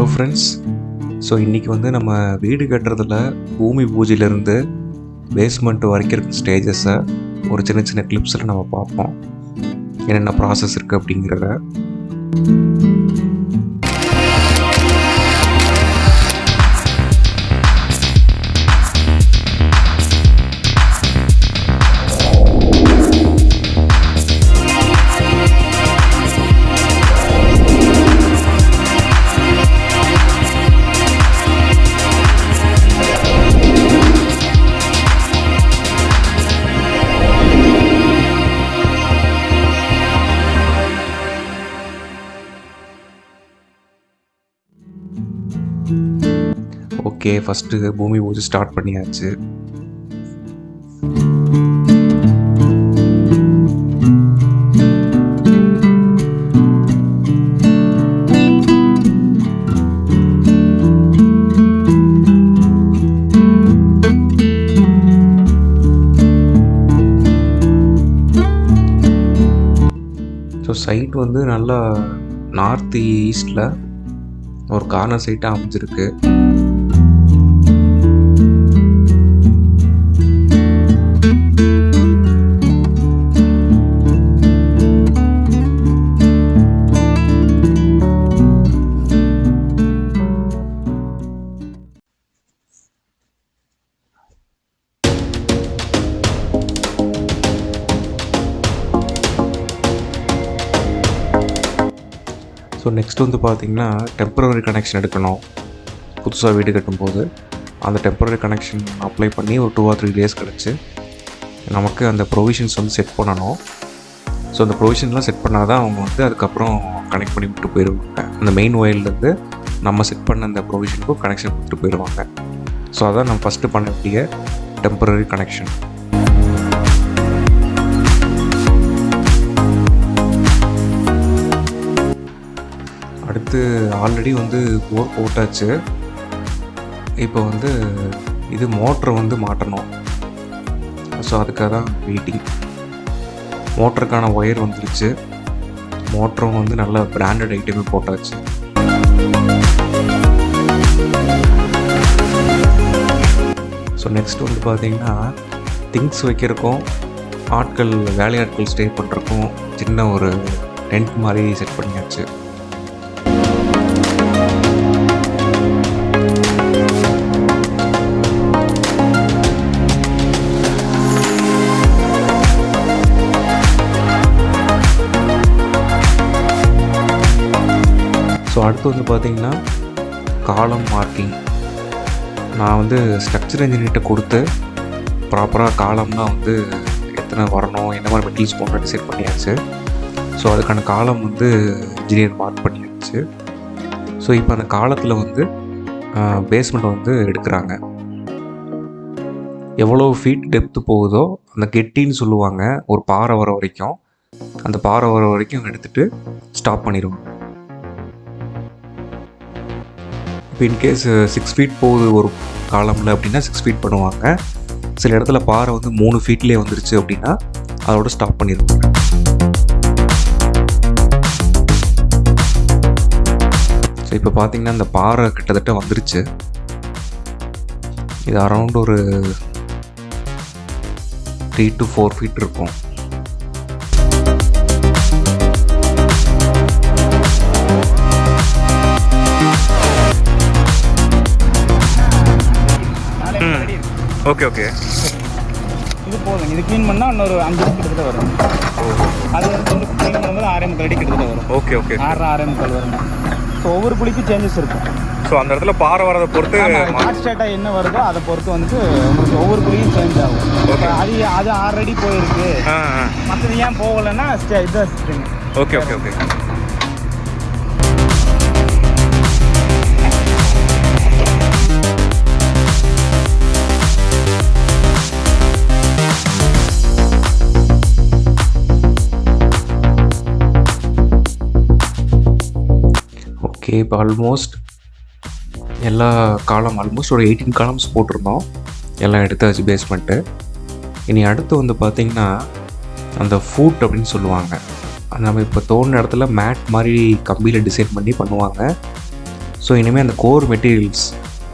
Hello friends. So இன்றைக்கி வந்து நம்ம வீடு கட்டுறதுல பூமி பூஜையிலேருந்து பேஸ்மெண்ட் வரைக்கும் இருக்க ஸ்டேஜஸை ஒரு சின்ன சின்ன கிளிப்ஸில் நம்ம பார்ப்போம், என்னென்ன ப்ராசஸ் இருக்குது அப்படிங்கிறத. ஓகே, ஃபஸ்ட்டு பூமி பூஜை ஸ்டார்ட் பண்ணியாச்சு. ஸோ சைட் வந்து நல்லா நார்த் ஈஸ்டில் ஒரு கார்னர் சைட்டாக அமைஞ்சிருக்கு. ஸோ நெக்ஸ்ட் வந்து பார்த்திங்கன்னா டெம்பரரி கனெக்ஷன் எடுக்கணும். புதுசாக வீடு கட்டும்போது அந்த டெம்பரரி கனெக்ஷன் அப்ளை பண்ணி ஒரு 2 or 3 days கழிச்சு நமக்கு அந்த ப்ரொவிஷன்ஸ் வந்து செட் பண்ணணும். ஸோ அந்த ப்ரொவிஷன்லாம் செட் பண்ணால் தான் அவங்க வந்து அதுக்கப்புறம் கனெக்ட் பண்ணி விட்டு போயிடுவாங்க. அந்த மெயின் ஒயர்லேருந்து நம்ம செட் பண்ண அந்த ப்ரொவிஷனுக்கும் கனெக்ஷன் கொடுத்துட்டு போயிடுவாங்க. ஸோ அதான் நம்ம ஃபஸ்ட்டு பண்ண வேண்டிய டெம்பரரி கனெக்ஷன். அடுத்து ஆல்ரெடி வந்து போர் போட்டாச்சு. இப்போ வந்து இது மோட்டரை வந்து மாட்டணும். ஸோ அதுக்காக தான் வெயிட்டிங். மோட்டருக்கான ஒயர் வந்துருச்சு. மோட்டரும் வந்து நல்ல பிராண்டட் ஐட்டமே போட்டாச்சு. ஸோ நெக்ஸ்ட் வந்து பார்த்திங்கன்னா திங்ஸ் வைக்கிறக்கும் வேலையாட்கள் ஸ்டே பண்ணுறக்கும் சின்ன ஒரு டென்ட் மாதிரி செட் பண்ணியாச்சு. ஸோ அடுத்து வந்து பார்த்திங்கன்னா காலம் மார்க்கிங். நான் வந்து ஸ்ட்ரக்சர் இன்ஜினியர்கிட்ட கொடுத்து ப்ராப்பராக காலம்லாம் வந்து எத்தனை வரணும், என்ன மாதிரி மெட்டீரியல்ஸ் போட்டு டிசைட் பண்ணியாச்சு. ஸோ அதுக்கான காலம் வந்து இன்ஜினியர் மார்க் பண்ணியாச்சு. ஸோ இப்போ அந்த காலத்தில் வந்து பேஸ்மெண்ட் வந்து எடுக்கிறாங்க. எவ்வளோ ஃபீட் டெப்த்து போகுதோ அந்த கெட்டின்னு சொல்லுவாங்க, ஒரு பாறை வர வரைக்கும், அந்த பாறை வர வரைக்கும் எடுத்துகிட்டு ஸ்டாப் பண்ணிடுவாங்க. இப்போ இன்கேஸ் 6 feet போகுது ஒரு காலமில் அப்படின்னா 6 feet பண்ணுவாங்க. சில இடத்துல பாறை வந்து 3 feetலேயே வந்துருச்சு அப்படின்னா அதோட ஸ்டாப் பண்ணிடுவாங்க. ஸோ இப்போ பார்த்திங்கன்னா இந்த பாறை கிட்டத்தட்ட வந்துருச்சு. இது அரௌண்ட் ஒரு 3 to 4 feet இருக்கும். ஓகே ஓகே, இது போதும். இது க்ளீன் பண்ணால் இன்னொரு 5 அடி கிட்டத்தட்ட வரும். அது வந்து க்ளீன் பண்ணும்போது 6.5 அடி கிட்டத்தட்ட வரும். ஓகே ஓகே, 6.5 வரும். ஸோ ஒவ்வொரு குழிக்கும் சேஞ்சஸ் இருக்கும். ஸோ அந்த இடத்துல பாறை வரதை பொறுத்து ஹாட் ஸ்டேட்டாக என்ன வருதோ அதை பொறுத்து வந்து உங்களுக்கு ஒவ்வொரு குழியும் சேஞ்ச் ஆகும். அது 6 அடி போயிருக்கு, மற்றது ஏன் போகலைன்னா இதுதான். Okay okay okay. ஓகே, இப்போ ஆல்மோஸ்ட் எல்லா ஆல்மோஸ்ட் ஒரு 18 காலம்ஸ் போட்டிருந்தோம். எல்லாம் எடுத்தாச்சு பேஸ்மெண்ட்டு. இனி அடுத்து வந்து பார்த்திங்கன்னா அந்த ஃபூட் அப்படின்னு சொல்லுவாங்க. நம்ம இப்போ தோணுன இடத்துல மேட் மாதிரி கம்பியில் டிசைன் பண்ணி பண்ணுவாங்க. ஸோ இனிமேல் அந்த கோர் மெட்டீரியல்ஸ்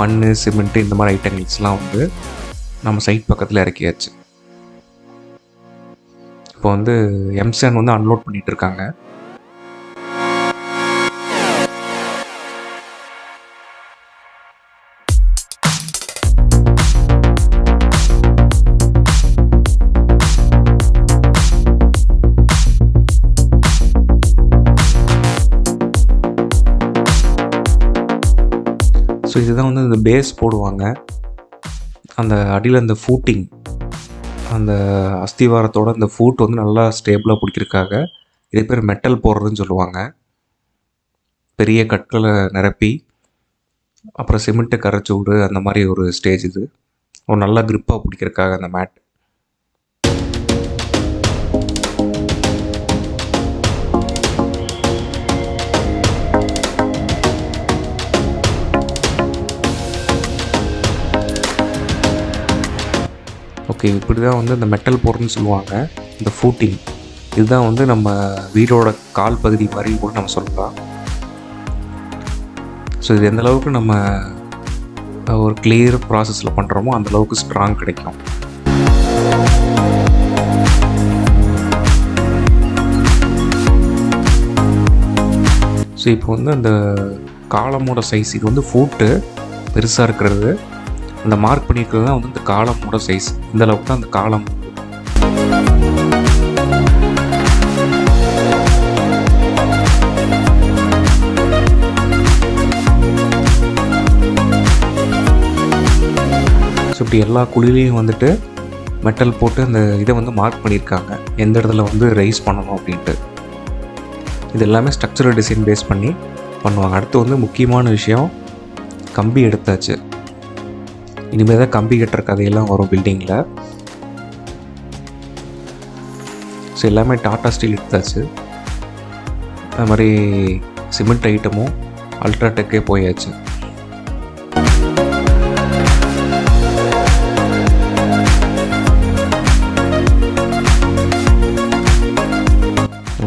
மண், சிமெண்ட்டு இந்த மாதிரி ஐட்டங்கள்ஸ்லாம் வந்து நம்ம சைட் பக்கத்தில் இறக்கியாச்சு. இப்போ வந்து எம்சான் வந்து அன்லோட் பண்ணிகிட்டு இருக்காங்க. ஸோ இதுதான் வந்து இந்த பேஸ் போடுவாங்க. அந்த அடியில் அந்த ஃபூட்டிங், அந்த அஸ்திவாரத்தோட அந்த ஃபூட் வந்து நல்லா ஸ்டேபிளாக பிடிக்கிறதுக்காக இதே பேர் மெட்டல் போடுறதுன்னு சொல்லுவாங்க. பெரிய கற்களை நிரப்பி அப்புறம் சிமெண்ட்டை கரைச்சி விடு, அந்த மாதிரி ஒரு ஸ்டேஜ் இது. ஒரு நல்லா க்ரிப்பாக பிடிக்கிறதுக்காக அந்த மேட். ஓகே, இப்படி தான் வந்து இந்த மெட்டல் போடுறதுன்னு சொல்லுவாங்க. இந்த ஃபூட்டிங் இதுதான் வந்து நம்ம வீடோட கால் பகுதி மாதிரி கூட நம்ம சொல்லலாம். ஸோ இது எந்தளவுக்கு நம்ம ஒரு கிளியர் ப்ராசஸில் பண்ணுறோமோ அந்தளவுக்கு ஸ்ட்ராங் கிடைக்கும். ஸோ இப்போ வந்து அந்த காலமோட சைஸ், இது வந்து ஃபூட்டு பெருசாக இருக்கிறது, அந்த மார்க் பண்ணியிருக்கிறது தான் வந்து இந்த காலமோட சைஸ். இந்த அளவுக்கு தான் அந்த காலம். ஸோ இப்படி எல்லா குழிலையும் வந்துட்டு மெட்டல் போட்டு அந்த இதை வந்து மார்க் பண்ணியிருக்காங்க, எந்த இடத்துல வந்து ரைஸ் பண்ணணும் அப்படின்ட்டு. இது எல்லாமே ஸ்ட்ரக்சரல் டிசைன் பேஸ் பண்ணி பண்ணுவாங்க. அடுத்து வந்து முக்கியமான விஷயம், கம்பி எடுத்தாச்சு. இனிமேல் தான் கம்பி கட்டுற கதையெல்லாம் வரும் பில்டிங்கில். ஸோ எல்லாமே டாட்டா ஸ்டீல் எடுத்தாச்சு. அது மாதிரி சிமெண்ட் ஐட்டமும் அல்ட்ராடெக்கே போயாச்சு.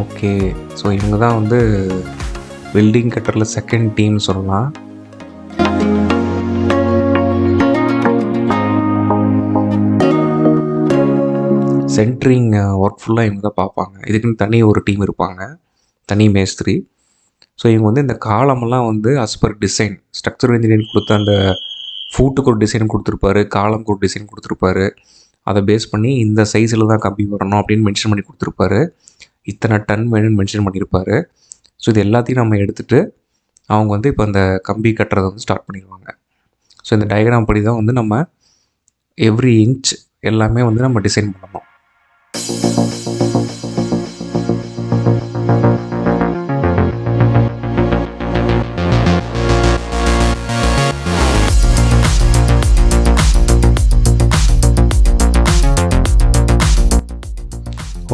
ஓகே, ஸோ இவங்க தான் வந்து பில்டிங் கட்டுறதுல செகண்ட் டீம் சொல்லலாம். சென்ட்ரிங் ஒர்க் ஃபுல்லாக இவங்க தான் பார்ப்பாங்க. இதுக்குன்னு தனி ஒரு டீம் இருப்பாங்க, தனி மேஸ்திரி. ஸோ இவங்க வந்து இந்த காலமெல்லாம் வந்து as per design, structural engineering கொடுத்த அந்த ஃபூட்டுக்கு ஒரு டிசைன் கொடுத்துருப்பாரு, காலம்க்கு ஒரு டிசைன் கொடுத்துருப்பாரு. அதை பேஸ் பண்ணி இந்த சைஸில் தான் கம்பி வரணும் அப்படின்னு மென்ஷன் பண்ணி கொடுத்துருப்பாரு. இத்தனை டன் வேணும்னு மென்ஷன் பண்ணியிருப்பார். ஸோ இது எல்லாத்தையும் நம்ம எடுத்துகிட்டு அவங்க வந்து இப்போ அந்த கம்பி கட்டுறதை வந்து ஸ்டார்ட் பண்ணிடுவாங்க. ஸோ இந்த டயக்ராம் படி தான் வந்து நம்ம எவ்ரி இன்ச் எல்லாமே வந்து நம்ம டிசைன் பண்ணணும்.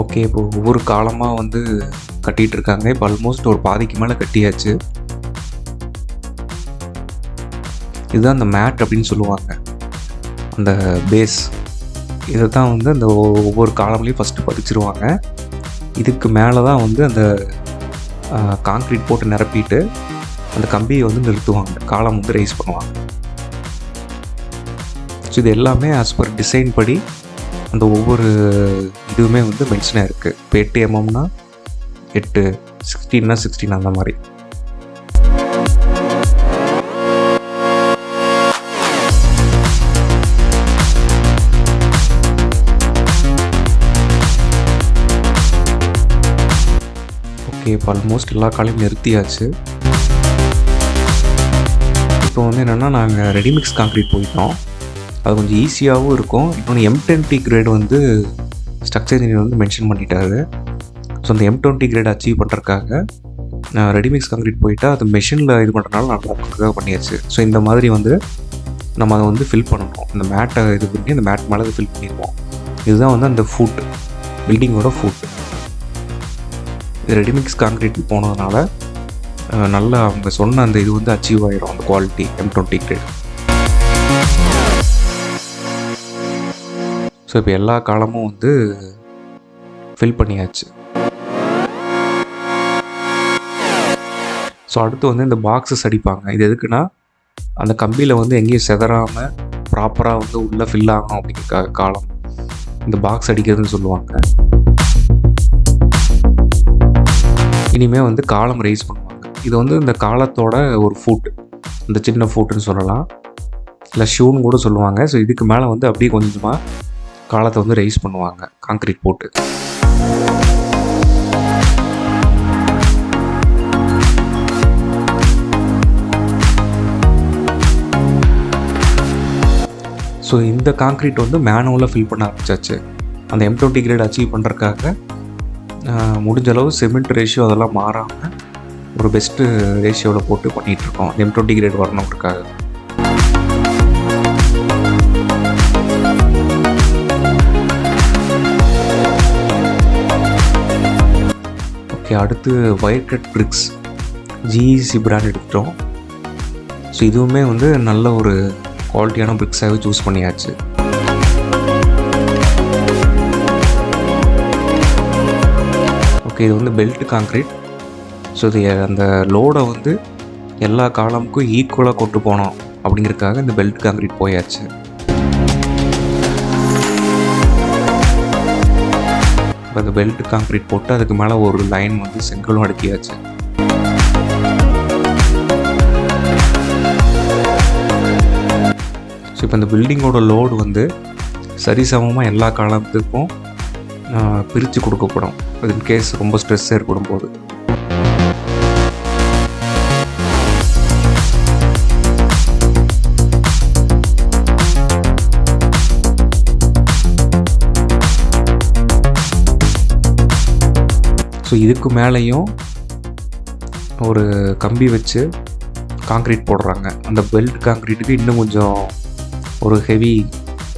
ஓகே, இப்போ ஒவ்வொரு காலமாக வந்து கட்டிகிட்டு இருக்காங்க. இப்போ ஆல்மோஸ்ட் ஒரு பாதிக்கு மேலே கட்டியாச்சு. இதுதான் அந்த மேட் அப்படின்னு சொல்லுவாங்க, அந்த பேஸ். இதை தான் வந்து அந்த ஒவ்வொரு காலம்லேயும் ஃபஸ்ட்டு பதிச்சிருவாங்க. இதுக்கு மேலே தான் வந்து அந்த காங்க்ரீட் போட்டு நிரப்பிட்டு அந்த கம்பியை வந்து நிறுத்துவாங்க, காலம் வந்து ரைஸ் பண்ணுவாங்க. ஸோ இது எல்லாமே ஆஸ் பர் டிசைன் படி அந்த ஒவ்வொரு இதுவுமே வந்து மென்ஷனாக இருக்குது. இப்போ 8 mm 8, 16 16 அந்த மாதிரி. ஓகே, இப்போ ஆல்மோஸ்ட் எல்லா காலையும் நிறுத்தியாச்சு. இப்போ வந்து என்னென்னா நாங்கள் ரெடிமிக்ஸ் காங்க்ரீட் போயிட்டோம். அது கொஞ்சம் ஈஸியாகவும் இருக்கும். இன்னொன்று M20 கிரேட் வந்து ஸ்ட்ரக்சர் இன்ஜினியர் வந்து மென்ஷன் பண்ணிட்டாரு. ஸோ அந்த M20 கிரேட் அச்சீவ் பண்ணுறதுக்காக ரெடிமிக்ஸ் காங்க்ரீட் போயிட்டால் அது மெஷினில் இது பண்ணுறதுனால நல்லா இருக்கிறதாக பண்ணியாச்சு. ஸோ இந்த மாதிரி வந்து நம்ம அதை வந்து ஃபில் பண்ணணும். அந்த மேட்டை இது பண்ணி அந்த மேட் மேலே அதை ஃபில் பண்ணிடுவோம். இதுதான் வந்து அந்த ஃபூட், பில்டிங்கோட ஃபூட். இது ரெடிமிக்ஸ் காங்க்ரீட் போனதுனால நல்லா அவங்க சொன்ன அந்த இது வந்து அச்சீவ் ஆகிடும், அந்த குவாலிட்டி M20 கிரேட். ஸோ இப்போ எல்லா காலமும் வந்து ஃபில் பண்ணியாச்சு. ஸோ அடுத்து வந்து இந்த பாக்ஸஸ் அடிப்பாங்க. இது எதுக்குன்னா அந்த கம்பியில் வந்து எங்கேயும் செதறாமல் ப்ராப்பராக வந்து உள்ளே ஃபில் ஆகணும் அப்படிங்கிறதுக்காக காலம் இந்த பாக்ஸ் அடிக்கிறதுன்னு சொல்லுவாங்க. இனிமேல் வந்து காலம் ரைஸ் பண்ணுவாங்க. இது வந்து இந்த காலத்தோட ஒரு ஃபுட், இந்த சின்ன ஃபுட்டுன்னு சொல்லலாம், இல்லை ஷூன்னு கூட சொல்லுவாங்க. ஸோ இதுக்கு மேலே வந்து அப்படியே கொஞ்சமாக காலத்தை வந்து ரைஸ் பண்ணுவாங்க காங்க்ரீட் போட்டு. ஸோ இந்த காங்க்ரீட் வந்து மேனுவலாக ஃபில் பண்ண ஆரம்பிச்சாச்சு. அந்த M20 கிரேட் அச்சீவ் பண்ணுறதுக்காக முடிஞ்ச அளவு சிமெண்ட் ரேஷியோ அதெல்லாம் மாறாமல் ஒரு பெஸ்ட்டு ரேஷியோவில் போட்டு பண்ணிகிட்ருக்கோம் M20 கிரேட் வரணுன்றதுக்காக. ஓகே, அடுத்து wire cut BRICS GEC brand எடுத்துட்டோம். ஸோ இதுவுமே வந்து நல்ல ஒரு குவாலிட்டியான பிரிக்ஸாகவே சூஸ் பண்ணியாச்சு. ஓகே, இது வந்து பெல்ட் காங்க்ரீட். ஸோ இது அந்த லோடை வந்து எல்லா காலமுக்கும் ஈக்குவலாக கொண்டு போனோம் அப்படிங்கிறதுக்காக இந்த பெல்ட் காங்க்ரீட் போயாச்சு. இப்போ அந்த பெல்ட் காங்க்ரீட் போட்டு அதுக்கு மேலே ஒரு லைன் வந்து செங்கலும் அடுக்கியாச்சு. ஸோ இப்போ இந்த பில்டிங்கோட லோடு வந்து சரிசமமாக எல்லா காலத்துக்கும் பிரித்து கொடுக்கப்படும். இன்கேஸ் ரொம்ப ஸ்ட்ரெஸ் ஏற்படும் போது. ஸோ இதுக்கு மேலேயும் ஒரு கம்பி வச்சு காங்க்ரீட் போடுறாங்க. அந்த பெல்ட் காங்க்ரீட்டுக்கு இன்னும் கொஞ்சம் ஒரு ஹெவி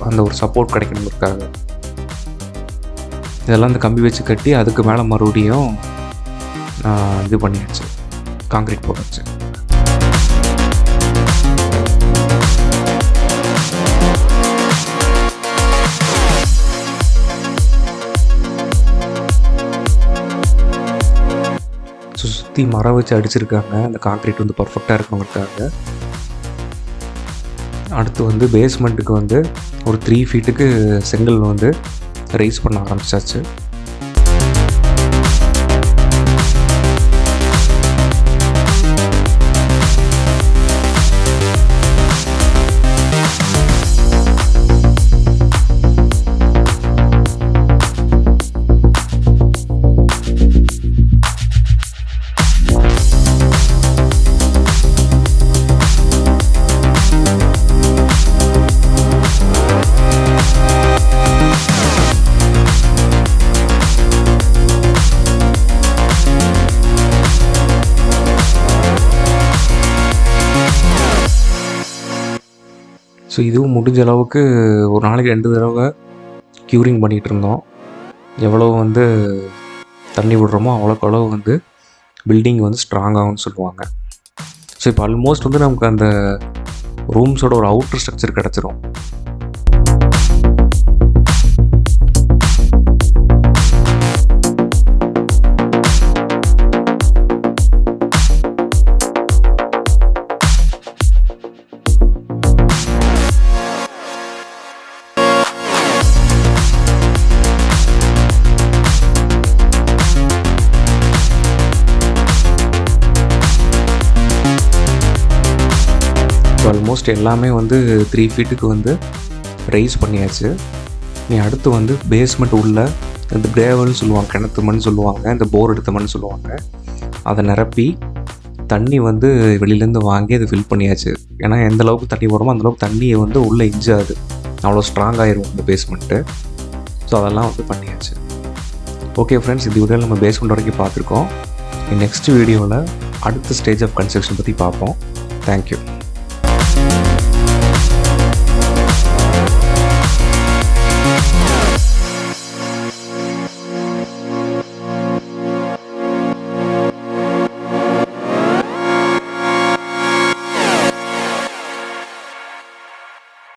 அந்த ஒரு சப்போர்ட் கிடைக்கணுங்கிறதுக்காக இதெல்லாம் அந்த கம்பி வச்சு கட்டி அதுக்கு மேலே மறுபடியும் இது பண்ணியாச்சு, காங்க்ரீட் போட்டாச்சு. சுற்றி மரம் வச்சு அடிச்சிருக்காங்க அந்த காங்க்ரீட் வந்து பர்ஃபெக்டாக இருக்கணுங்கிறதுக்காக. அடுத்து வந்து பேஸ்மெண்ட்டுக்கு வந்து ஒரு 3 ஃபீட்டுக்கு செங்கல் வந்து ரைஸ் பண்ண ஆரம்பிச்சாச்சு. ஸோ இதுவும் முடிஞ்ச அளவுக்கு ஒரு நாளைக்கு 2 தடவை க்யூரிங் பண்ணிகிட்டு இருந்தோம். எவ்வளோ வந்து தண்ணி விடுறோமோ அவ்வளோக்கு அளவு வந்து பில்டிங் வந்து ஸ்ட்ராங்காகும்னு சொல்லுவாங்க. ஸோ இப்போ ஆல்மோஸ்ட் வந்து நமக்கு அந்த ரூம்ஸோட ஒரு அவுட்டர் ஸ்ட்ரக்சர் கிடச்சிரும். ஆல்மோஸ்ட் எல்லாமே வந்து 3 ஃபீட்டுக்கு வந்து ரைஸ் பண்ணியாச்சு. நீ அடுத்து வந்து பேஸ்மெண்ட் உள்ள இந்த கிரேவல்னு சொல்லுவாங்க, கிணத்து மண் சொல்லுவாங்க, இந்த போர் எடுத்த மண் சொல்லுவாங்க, அதை நிரப்பி தண்ணி வந்து வெளியிலேருந்து வாங்கி அதை ஃபில் பண்ணியாச்சு. ஏன்னா எந்த அளவுக்கு தண்ணி போடுறோமோ அந்தளவுக்கு தண்ணியை வந்து உள்ளே இஞ்சாது, அவ்வளோ ஸ்ட்ராங் ஆகிரும் இந்த பேஸ்மெண்ட்டு. ஸோ அதெல்லாம் வந்து பண்ணியாச்சு. ஓகே ஃப்ரெண்ட்ஸ், இந்த வீடியோவில் நம்ம பேஸ்மெண்ட் வரைக்கும் பார்த்துருக்கோம். நெக்ஸ்ட் வீடியோவில் அடுத்த ஸ்டேஜ் ஆஃப் கன்ஸ்ட்ரக்ஷன் பற்றி பார்ப்போம். தேங்க்யூ.